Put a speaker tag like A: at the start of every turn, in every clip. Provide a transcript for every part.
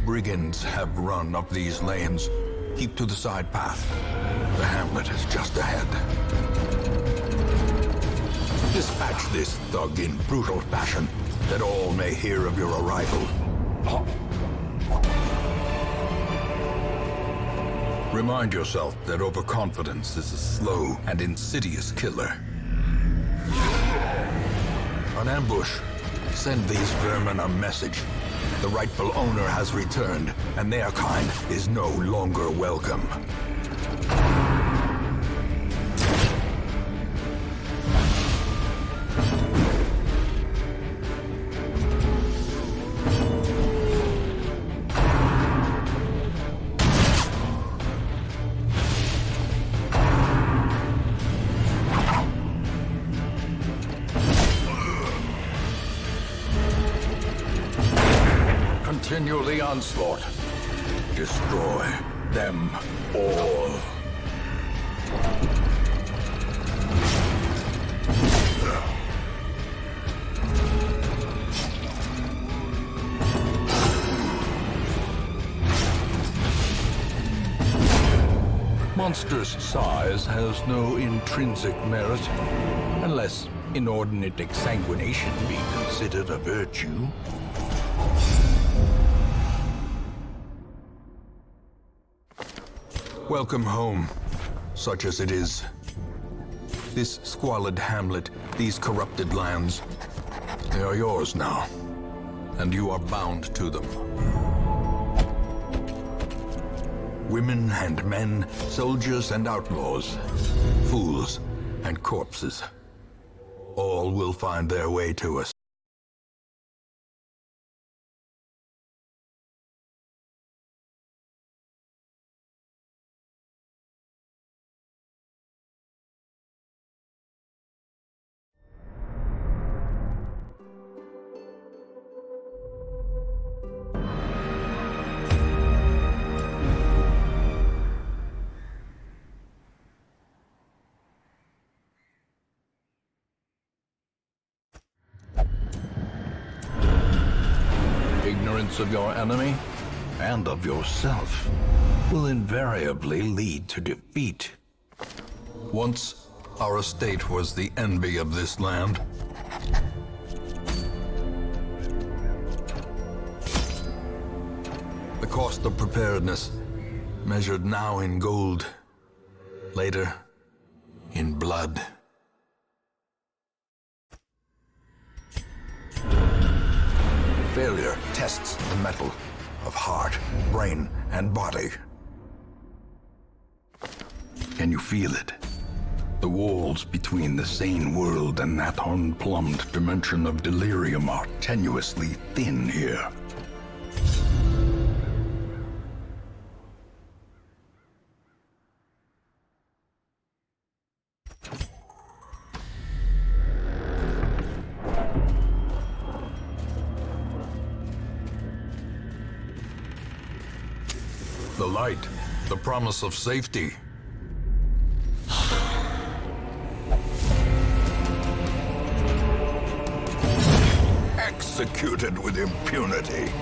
A: brigands have run up these lanes. Keep to the side path. The hamlet is just ahead. Dispatch this thug in brutal fashion, that all may hear of your arrival. Remind yourself that overconfidence is a slow and insidious killer. An ambush. Send these vermin a message. The rightful owner has returned, and their kind is no longer welcome. Continue the onslaught. Destroy them all. Monster's size has no intrinsic merit, unless inordinate exsanguination be considered a virtue. Welcome home, such as it is. This squalid hamlet, these corrupted lands, they are yours now, and you are bound to them. Women and men, soldiers and outlaws, fools and corpses, all will find their way to us. Ignorance of your enemy and of yourself will invariably lead to defeat. Once, our estate was the envy of this land. The cost of preparedness, measured now in gold, later in blood. Failure tests the mettle of heart, brain, and body. Can you feel it? The walls between the sane world and that unplumbed dimension of delirium are tenuously thin here. The light, the promise of safety. Executed with impunity.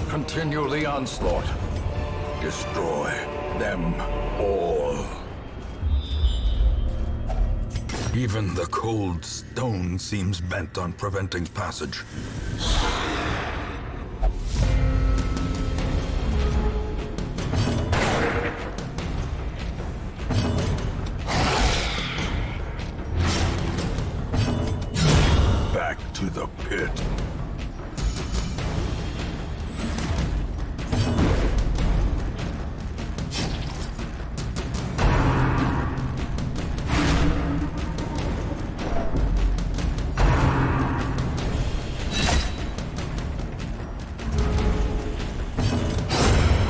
A: Continue the onslaught. Destroy them all. Even the cold stone seems bent on preventing passage. Back to the pit.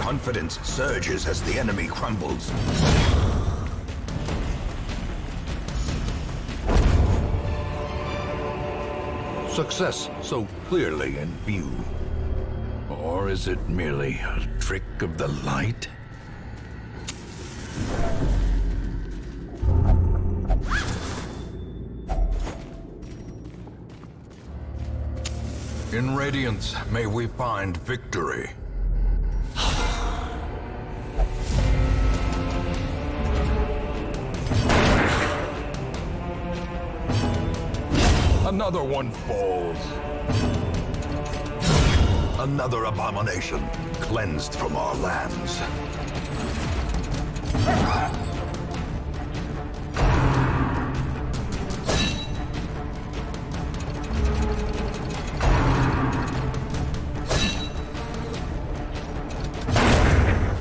A: Confidence surges as the enemy crumbles. Success so clearly in view. Or is it merely a trick of the light? In Radiance, may we find victory. Another one falls. Another abomination cleansed from our lands.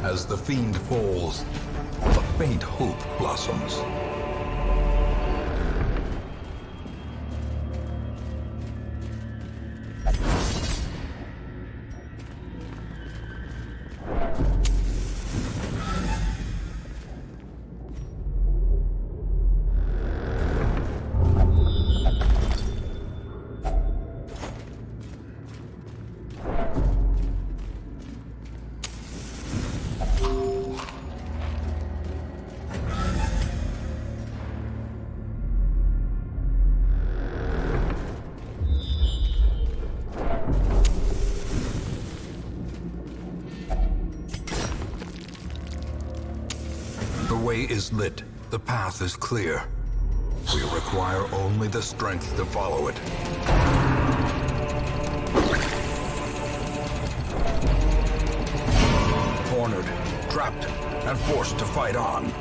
A: As the fiend falls, a faint hope blossoms. The way is lit. The path is clear. We require only the strength to follow it. Cornered, trapped, and forced to fight on.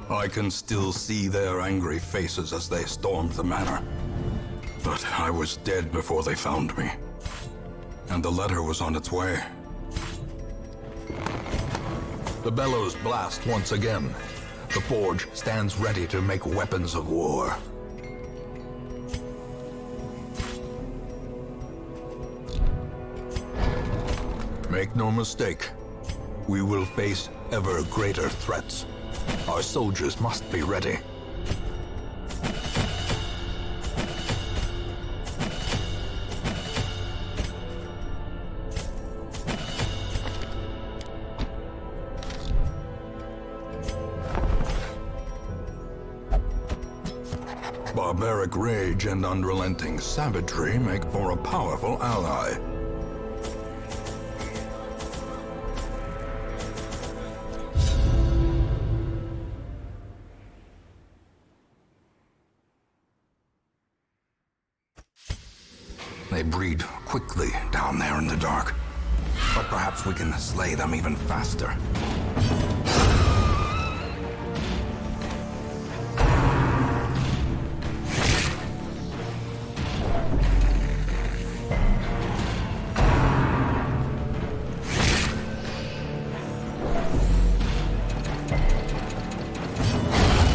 A: I can still see their angry faces as they stormed the manor. But I was dead before they found me. And the letter was on its way. The bellows blast once again. The forge stands ready to make weapons of war. Make no mistake, we will face ever greater threats. Our soldiers must be ready. Barbaric rage and unrelenting savagery make for a powerful ally. They breed quickly down there in the dark. But perhaps we can slay them even faster.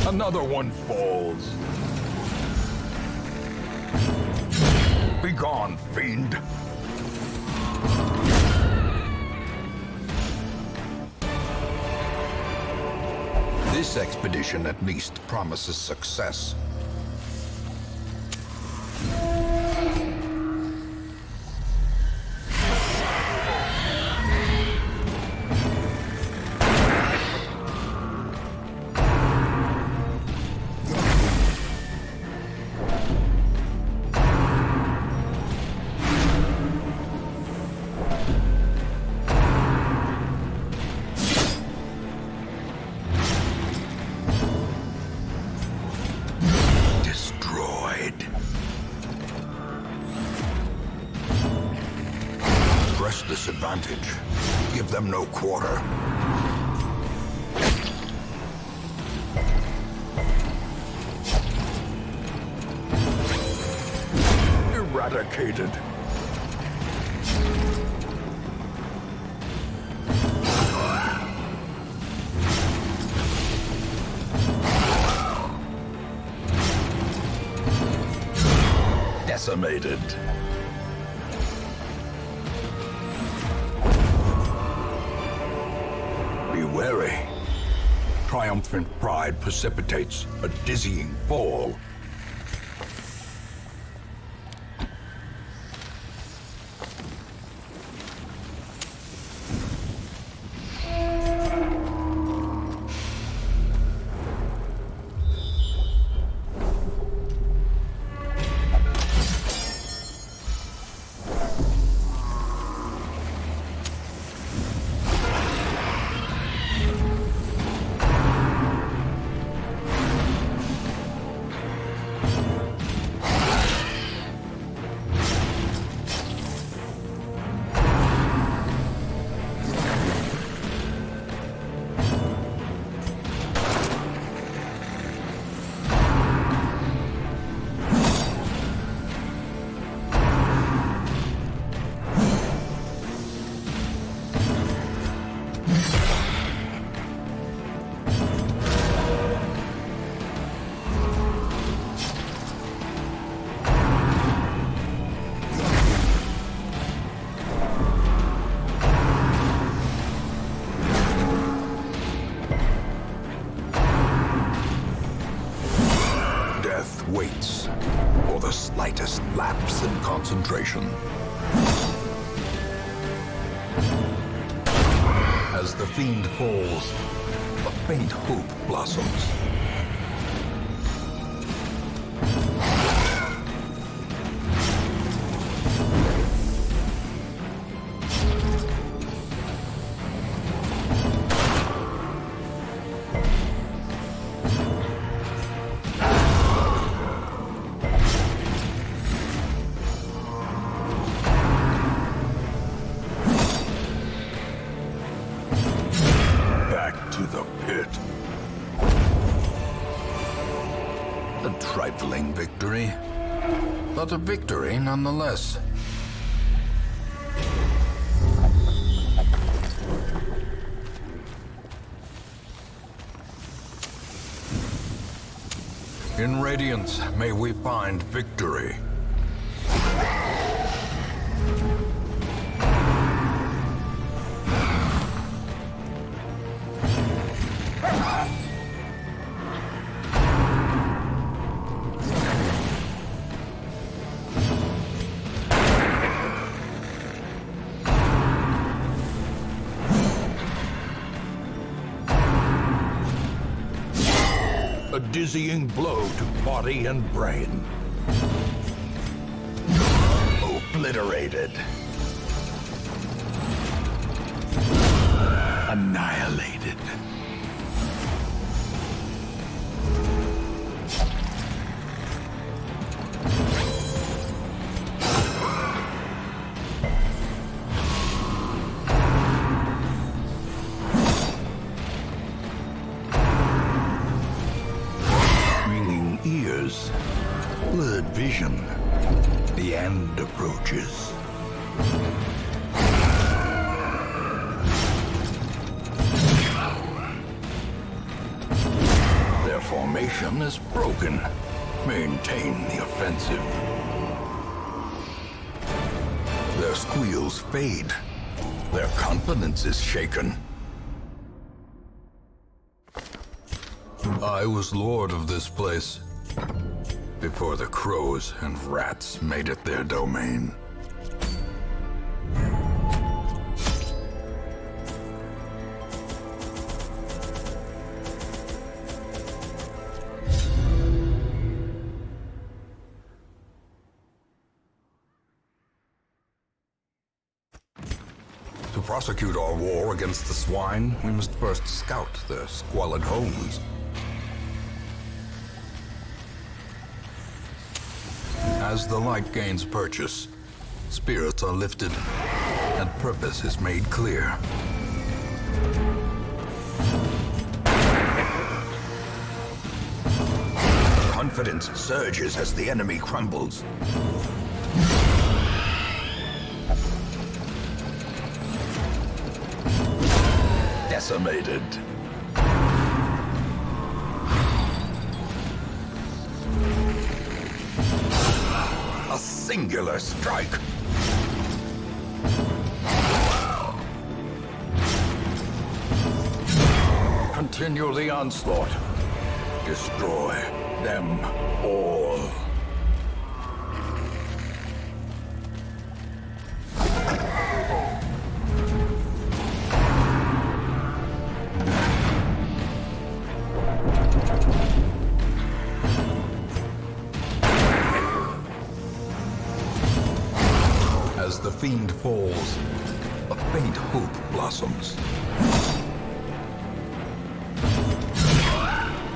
A: Another one falls. Begone, fiend! This expedition at least promises success. Press this advantage. Give them no quarter. Eradicated. Decimated. Be wary. Triumphant pride precipitates a dizzying fall. concentration. As the fiend falls, a faint hope blossoms. To the pit. A trifling victory, but a victory nonetheless. In Radiance, may we find victory. A dizzying blow to body and brain. Obliterated. Annihilated. Ears, blurred vision, the end approaches. Their formation is broken. Maintain the offensive. Their squeals fade. Their confidence is shaken. I was lord of this place before the crows and rats made it their domain. To prosecute our war against the swine, we must first scout their squalid homes. As the light gains purchase, spirits are lifted, and purpose is made clear. Confidence surges as the enemy crumbles. Decimated. A singular strike. Continue the onslaught. Destroy them all. As the fiend falls, a faint hope blossoms.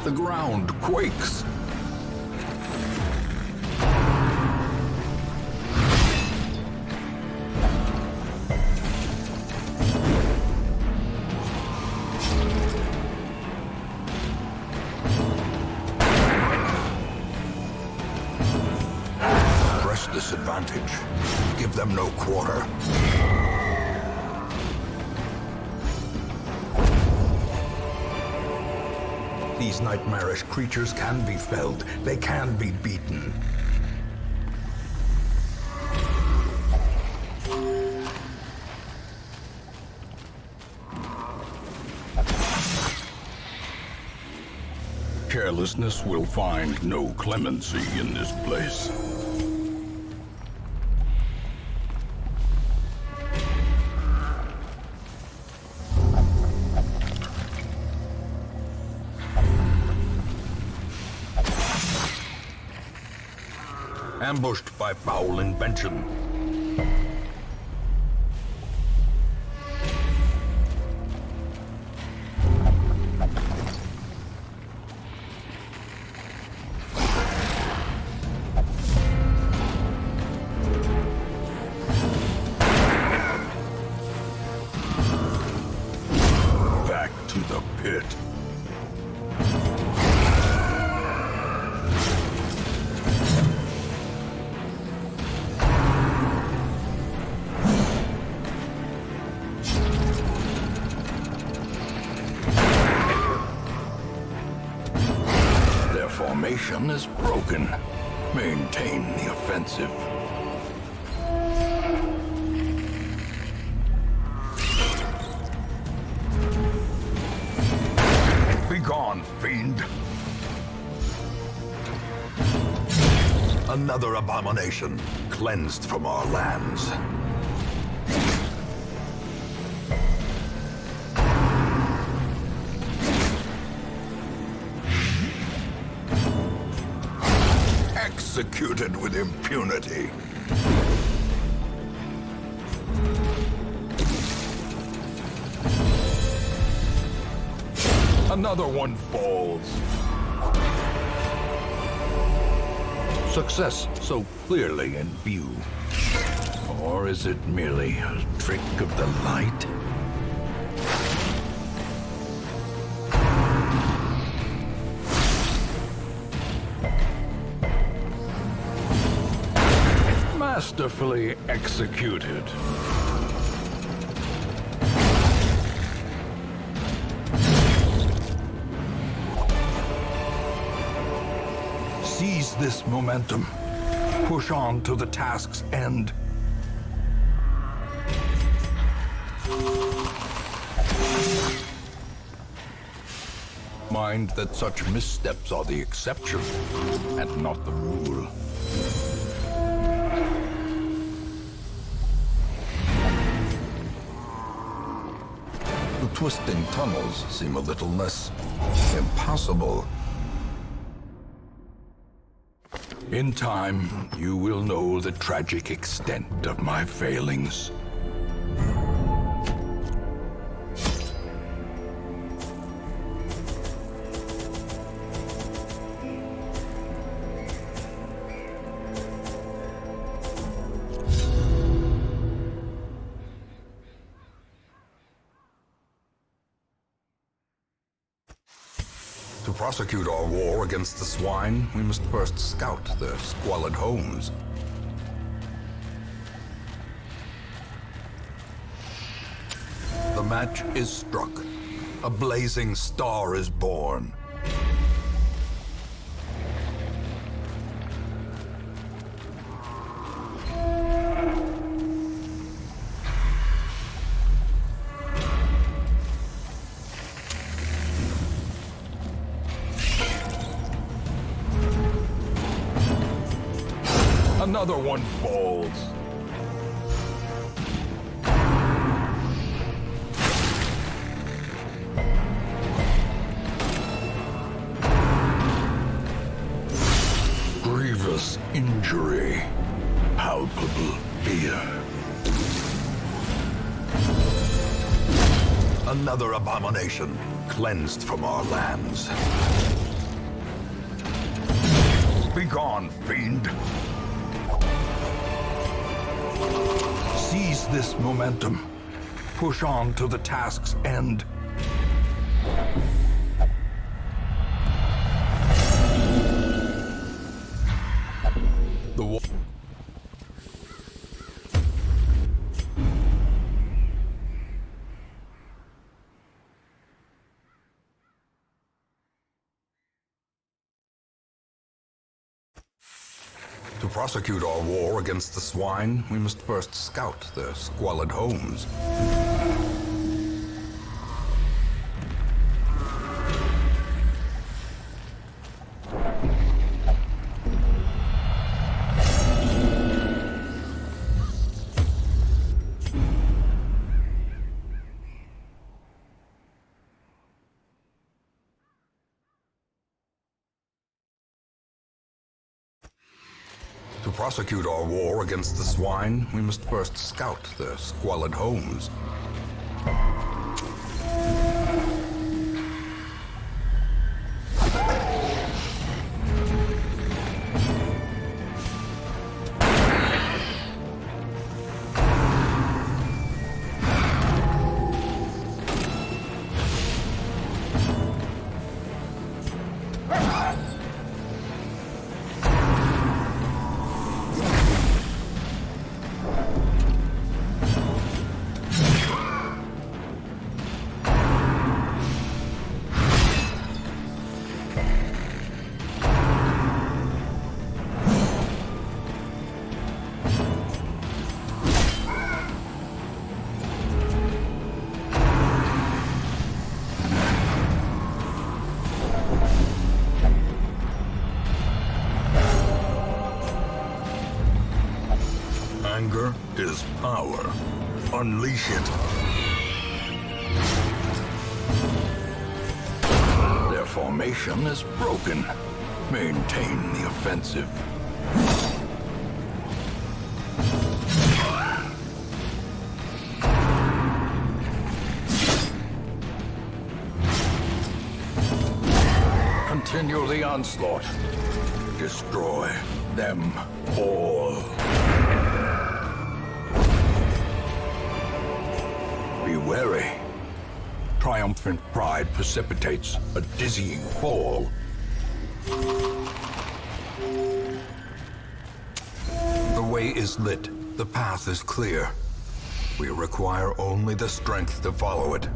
A: The ground quakes. Press this advantage. Give them no quarter. These nightmarish creatures can be felled. They can be beaten. Carelessness will find no clemency in this place. ambushed by foul invention. Back to the pit. Their formation is broken. Maintain the offensive. Begone, fiend! Another abomination cleansed from our lands. Executed with impunity. Another one falls. Success so clearly in view. Or is it merely a trick of the light? Masterfully executed. Seize this momentum. Push on to the task's end. Mind that such missteps are the exception and not the rule. The twisting tunnels seem a little less impossible. In time, you will know the tragic extent of my failings. To prosecute our war against the swine, we must first scout their squalid homes. The match is struck. A blazing star is born. Another one falls. Grievous injury. Palpable fear. Another abomination cleansed from our lands. Begone, fiend! Seize this momentum. Push on to the task's end. To prosecute our war against the swine, we must first scout their squalid homes. To prosecute our war against the swine, we must first scout their squalid homes. Anger is power. Unleash it. Their formation is broken. Maintain the offensive. Continue the onslaught. Destroy them all. Be wary. Triumphant pride precipitates a dizzying fall. The way is lit. The path is clear. We require only the strength to follow it.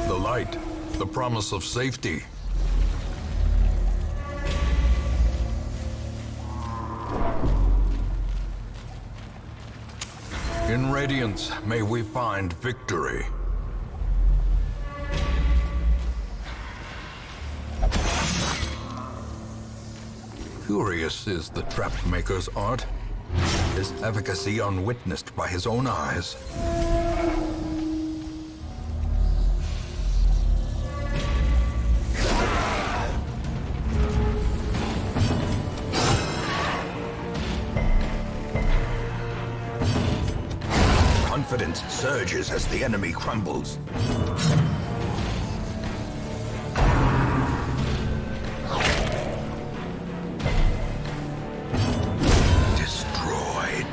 A: The light, the promise of safety. In Radiance, may we find victory. Curious is the Trapmaker's art, his efficacy unwitnessed by his own eyes. Confidence surges as the enemy crumbles. Destroyed.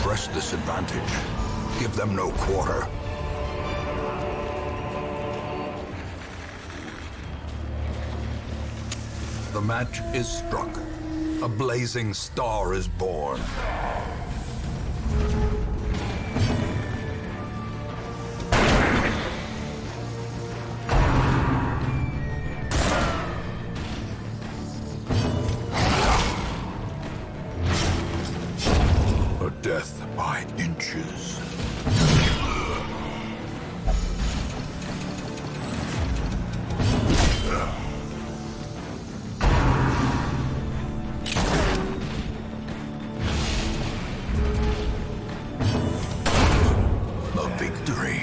A: Press this advantage. Give them no quarter. The match is struck. A blazing star is born. A death by inches. Victory.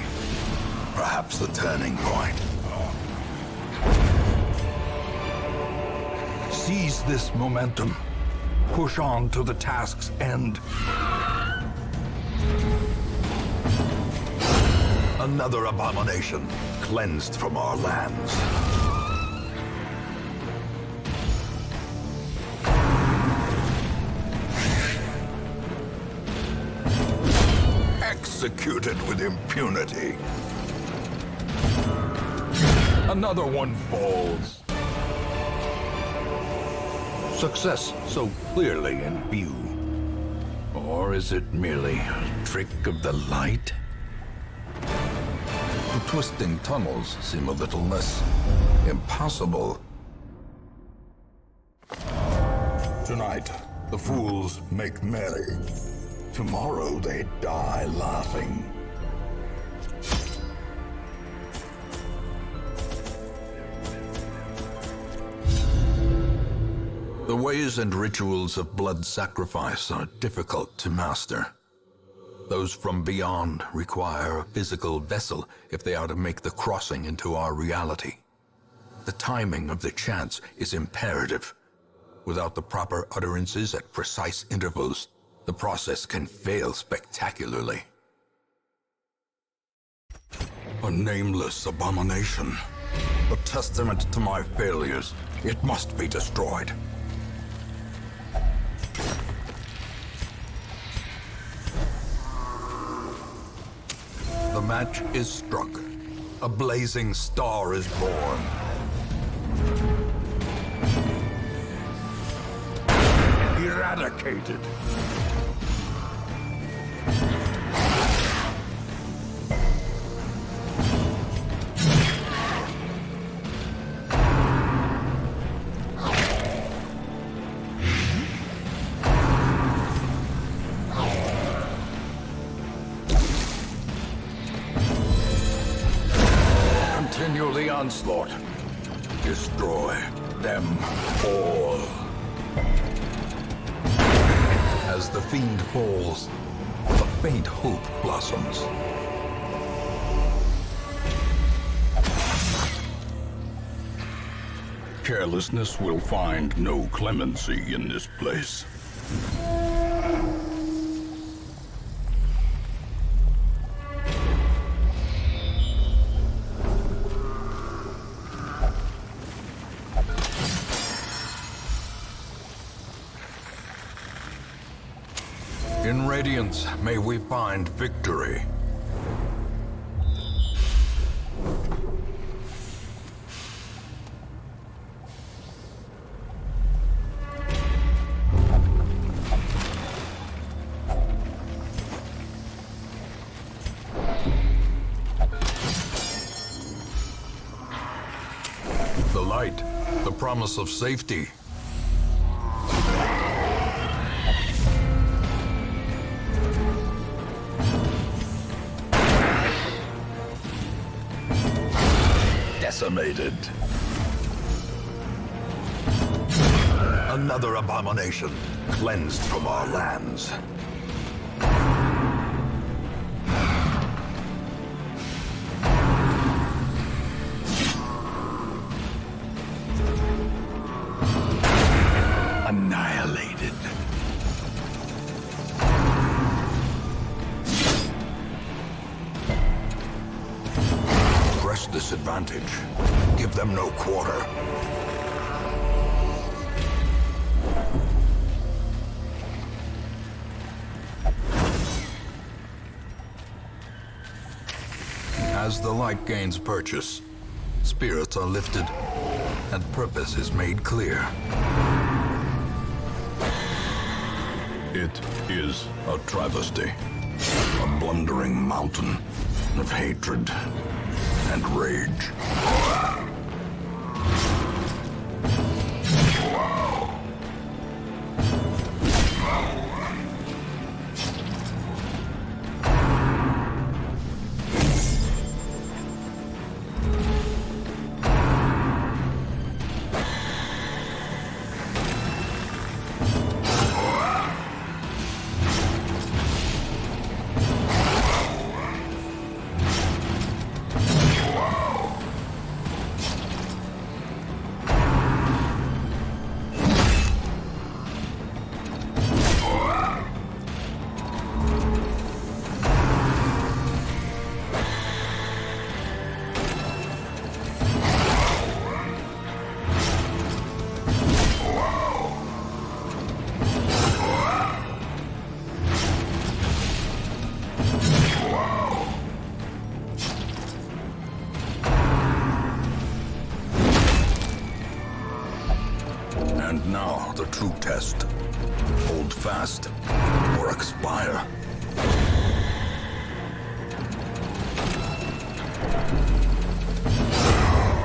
A: Perhaps the turning point. Seize this momentum. Push on to the task's end. Another abomination cleansed from our lands. Executed with impunity. Another one falls. Success so clearly in view. Or is it merely a trick of the light? The twisting tunnels seem a little less impossible. Tonight, the fools make merry. Tomorrow they die laughing. The ways and rituals of blood sacrifice are difficult to master. Those from beyond require a physical vessel if they are to make the crossing into our reality. The timing of the chants is imperative. Without the proper utterances at precise intervals, the process can fail spectacularly. A nameless abomination. A testament to my failures. It must be destroyed. The match is struck. A blazing star is born. Eradicated. Continue the onslaught. Destroy them all. As the fiend falls, a faint hope blossoms.
B: Carelessness will find no clemency in this place.
A: In Radiance, may we find victory. The light, the promise of safety. Decimated. Another abomination cleansed from our lands. Annihilated. Press this advantage. Give them no quarter. As the light gains purchase, spirits are lifted, and purpose is made clear.
B: It is
A: A travesty. A blundering mountain of hatred and rage. And now, the true test. Hold fast, or expire.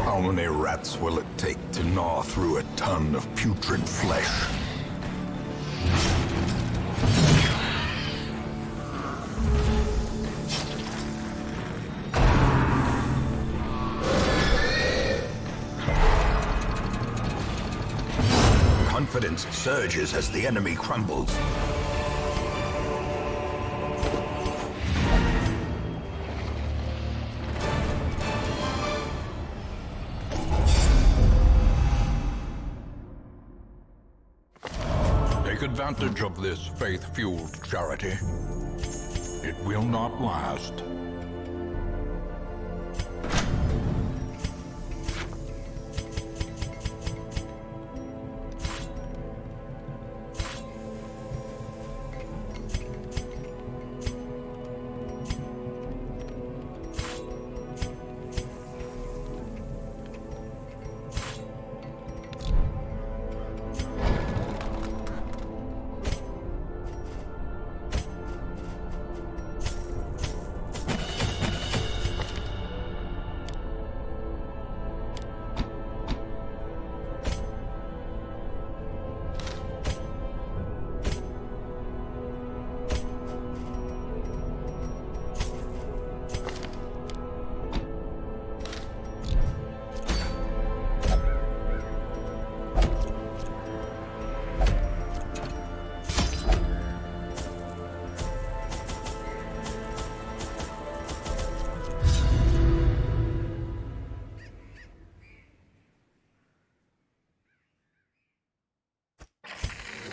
A: How many rats will it take to gnaw through a ton of putrid flesh? Confidence surges as the enemy crumbles.
B: Take advantage of this faith-fueled charity. It will not last.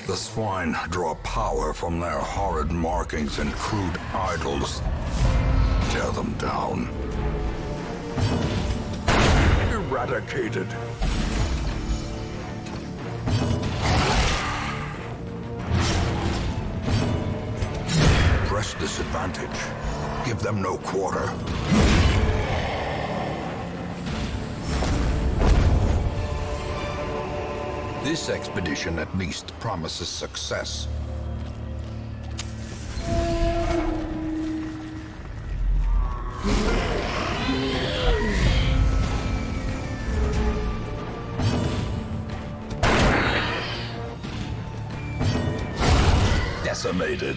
A: The swine draw power from their horrid markings and crude idols. Tear them down. Eradicated. Press this advantage. Give them no quarter. This expedition at least promises success. Decimated.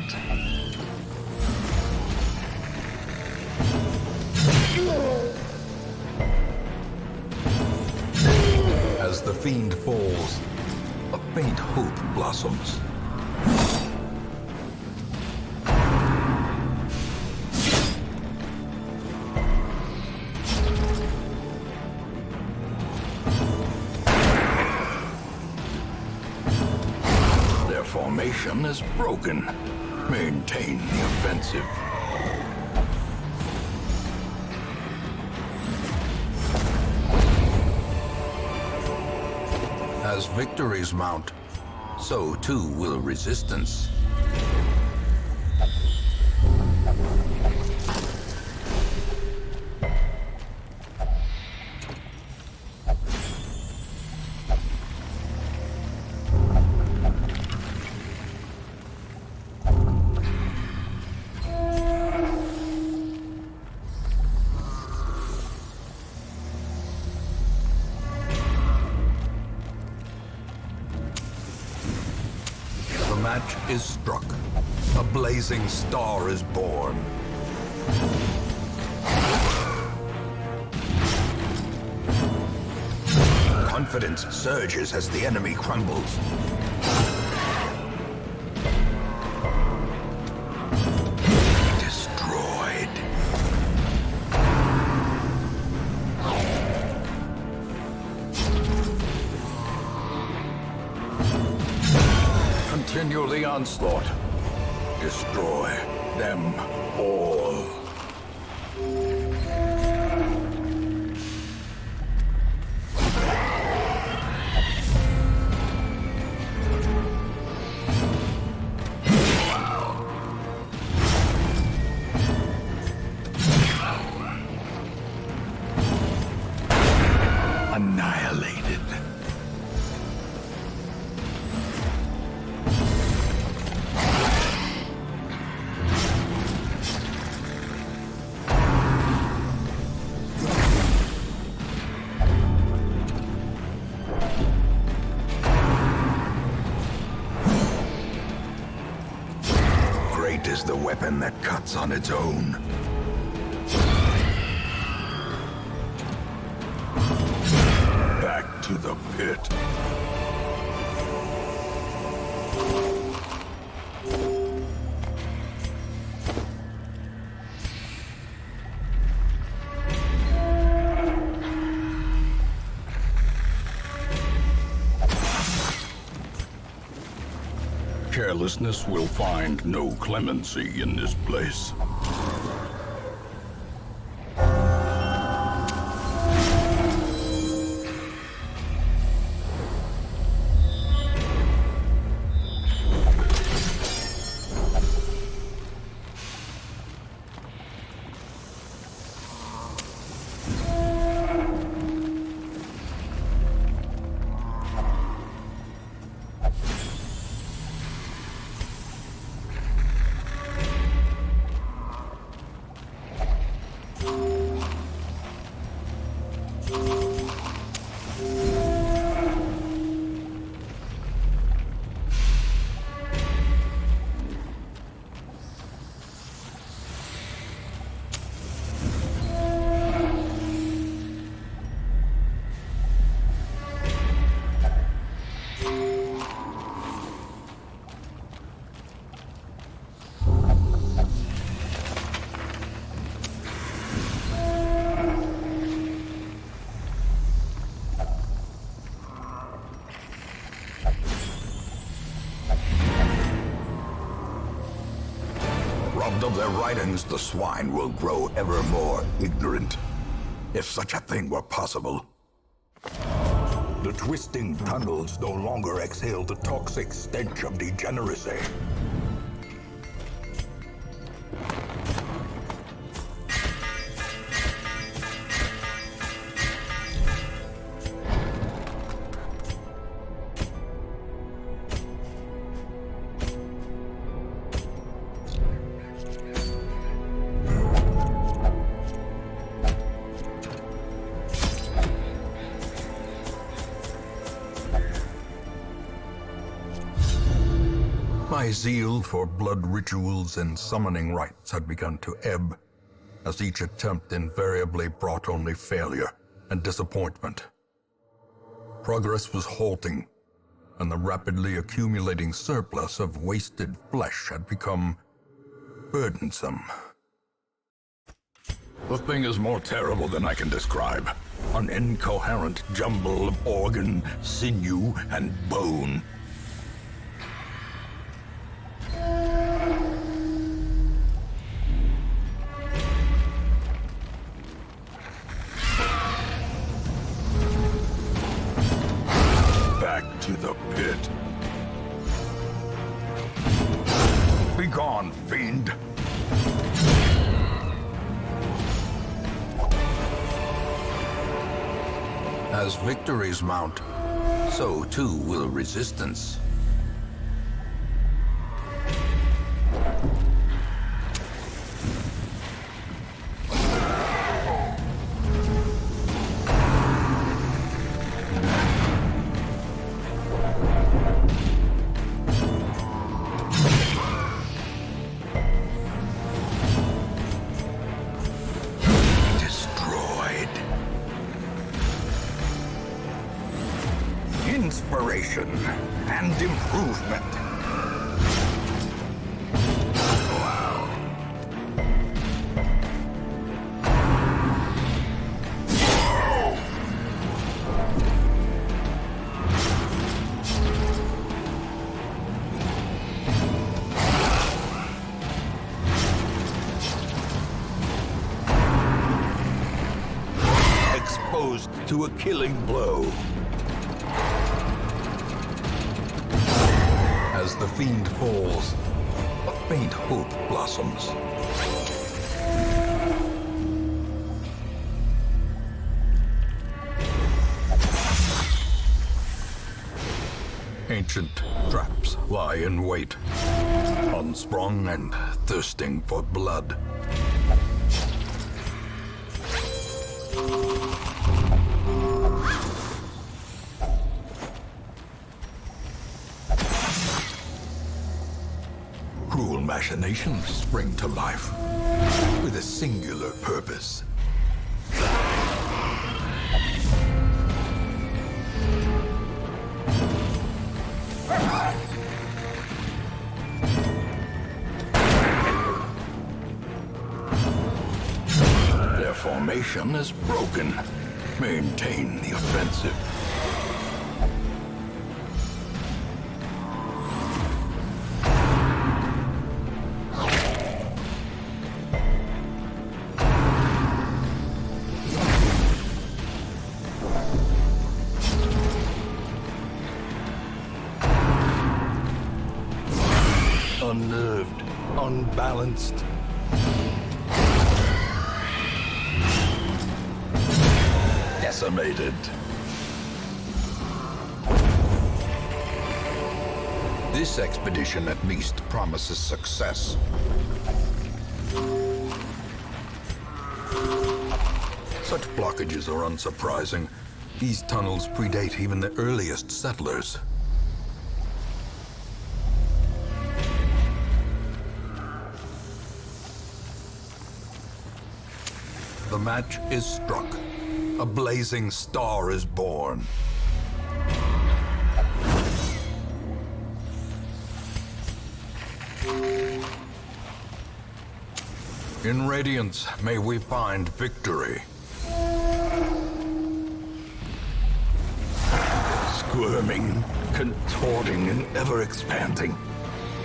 A: As the fiend falls, a faint hope blossoms. Their formation is broken. Maintain the offensive. As victories mount, so too will resistance. The match is struck. A blazing star is born. Confidence surges as the enemy crumbles. Destroyed. Continue the onslaught. Destroy them all. Annihilated. Great is the weapon that cuts on its own. Back to the pit.
B: Lawlessness will find no clemency in this place.
C: Robbed of their writings, the swine will grow ever more ignorant. If such a thing were possible. The twisting tunnels no longer exhale the toxic stench of degeneracy.
A: My zeal for blood rituals and summoning rites had begun to ebb, as each attempt invariably brought only failure and disappointment. Progress was halting, and the rapidly accumulating surplus of wasted flesh had become burdensome.
C: The thing is more terrible than I can describe. An incoherent jumble of organ, sinew, and bone. Back to the pit. Begone, fiend!
A: As victories mount, so too will resistance.
C: Inspiration and improvement. Exposed to a killing blow.
A: As the fiend falls, a faint hope blossoms. Ancient traps lie in wait, unsprung and thirsting for blood. Cruel machinations spring to life with a singular purpose. Their formation is broken. Maintain the offensive. unnerved, unbalanced. Decimated. This expedition at least promises success. Such blockages are unsurprising. These tunnels predate even the earliest settlers. The match is struck. A blazing star is born. In Radiance, may we find victory. Squirming, contorting, and ever-expanding.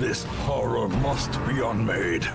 A: This horror must be unmade.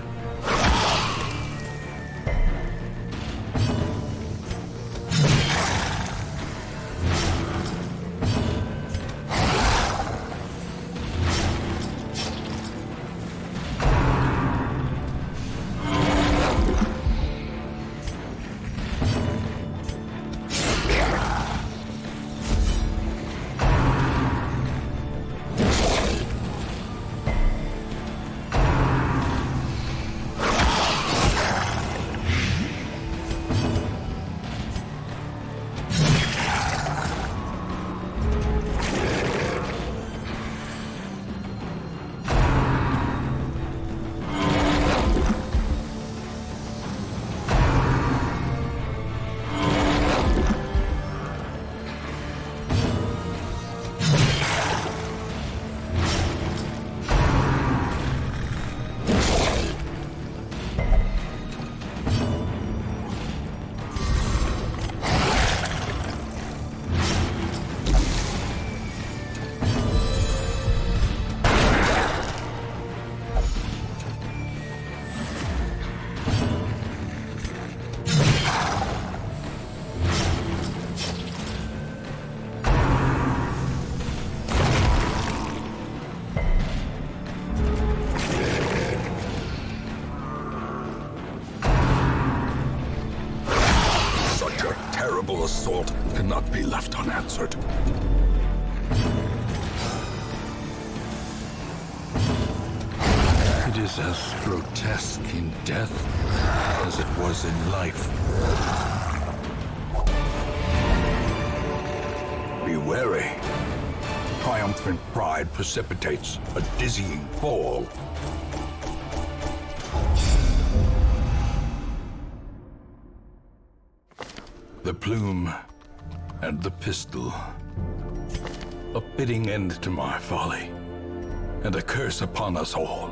A: Terrible assault cannot be left unanswered. It is as grotesque in death as it was in life. Be wary. Triumphant pride precipitates a dizzying fall. The plume and the pistol. A fitting end to my folly, and a curse upon us all.